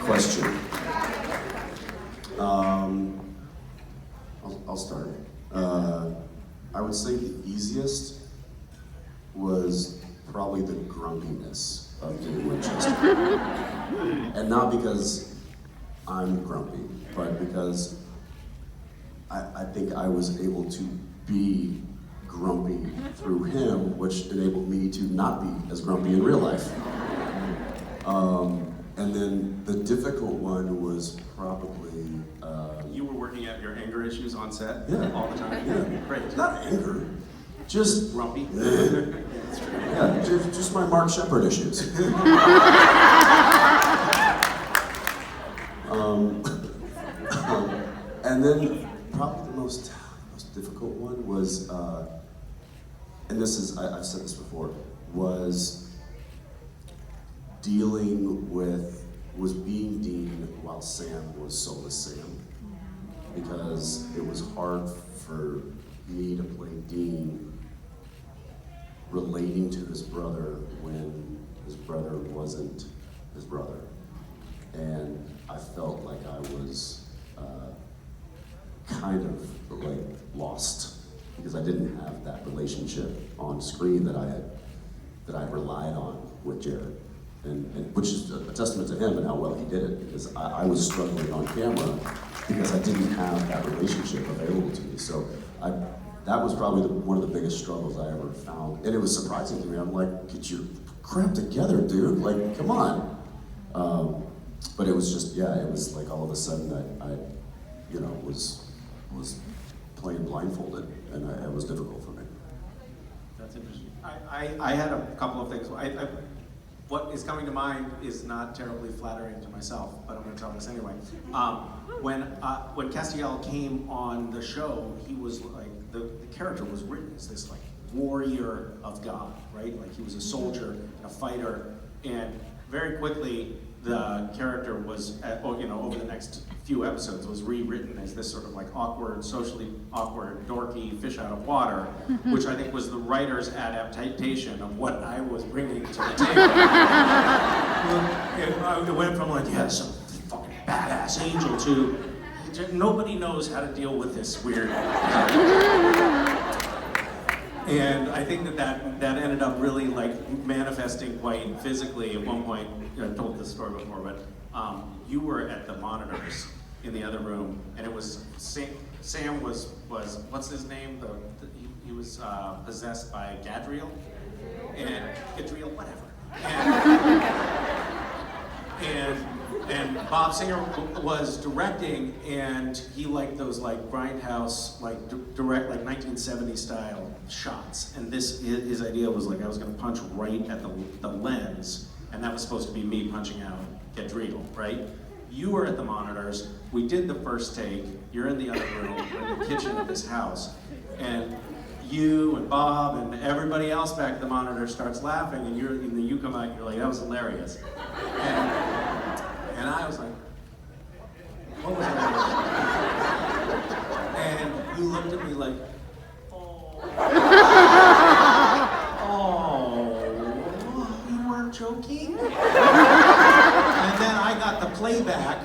question. I'll start. I would say the easiest was probably the grumpiness of doing Winchester. And not because I'm grumpy, but because I think I was able to be grumpy through him, which enabled me to not be as grumpy in real life. And then the difficult one was probably... You were working at your anger issues on set all the time? Yeah. Great. Not anger, just... Grumpy? That's true. Yeah, just my Mark Shepard issues. And then probably the most difficult one was, and this is, I've said this before, was being Dean while Sam was Soulless Sam. Because it was hard for me to play Dean relating to his brother when his brother wasn't his brother. And I felt like I was kind of like lost because I didn't have that relationship on screen that I relied on with Jared. And which is a testament to him and how well he did it, because I was struggling on camera because I didn't have that relationship available to me. So that was probably one of the biggest struggles I ever found. And it was surprising to me. I'm like, get your crap together, dude. Like, come on. But it was just, it was like all of a sudden I was playing blindfolded, and it was difficult for me. That's interesting. I had a couple of things. What is coming to mind is not terribly flattering to myself, but I'm going to tell this anyway. When Castiel came on the show, he was like, the character was written as this like warrior of God, right? Like he was a soldier and a fighter, and very quickly the character was, over the next few episodes, was rewritten as this sort of like awkward, socially awkward, dorky fish out of water, which I think was the writer's adaptation of what I was bringing to the table. It went from like, some fucking badass angel to nobody knows how to deal with this weird. And I think that ended up really like manifesting quite physically at one point. I've told this story before, but you were at the monitors in the other room, and it was Sam was what's his name? He was possessed by Gadriel, whatever. And Bob Singer was directing, and he liked those like grindhouse, like direct, like 1970 style shots. And his idea was like I was going to punch right at the lens, and that was supposed to be me punching out Gadriel, right? You were at the monitors. We did the first take. You're in the other room, we're in the kitchen of this house, and you and Bob and everybody else back at the monitor starts laughing, and you come out and you're like, that was hilarious. And I was like, what was that? And you looked at me like, oh, you weren't joking? And then I got the playback.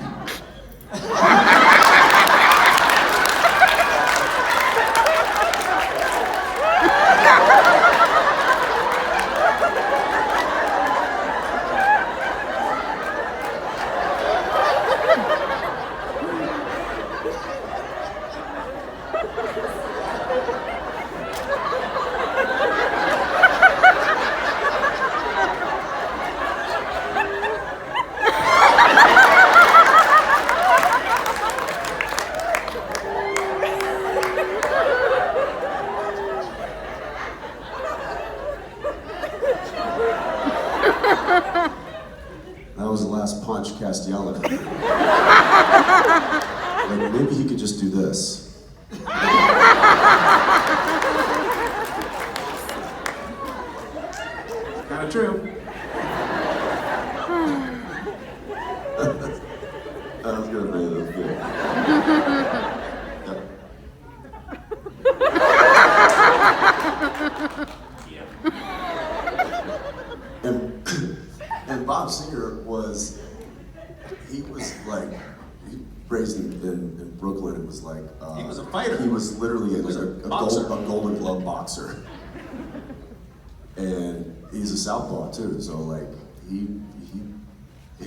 That was the last punch Castiel had. Like, maybe he could just do this. Kind of true. That was good, man. That was good. And Bob Singer was, he was like, raised in Brooklyn, it was like... He was a fighter. He was literally was a boxer. Golden Glove boxer. And he's a southpaw too, so like, he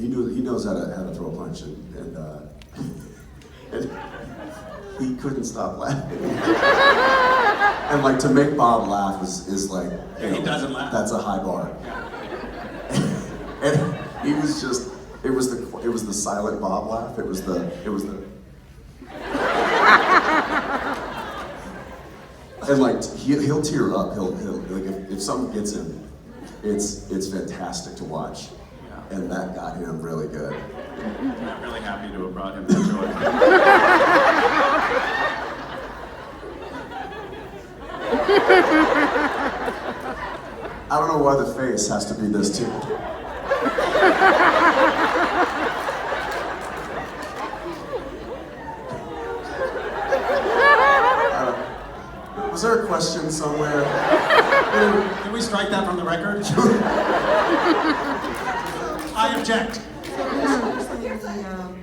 knows how to throw a punch, and he couldn't stop laughing. And like, to make Bob laugh is like, He doesn't laugh. That's a high bar. And he was just, it was the silent Bob laugh. It was the and like, he'll tear up. He'll like, if something gets him, it's fantastic to watch. Yeah. And that got him really good. I'm really happy to have brought him that joy. I don't know why the face has to be this too. Was there a question somewhere? Can we strike that from the record? I object. So,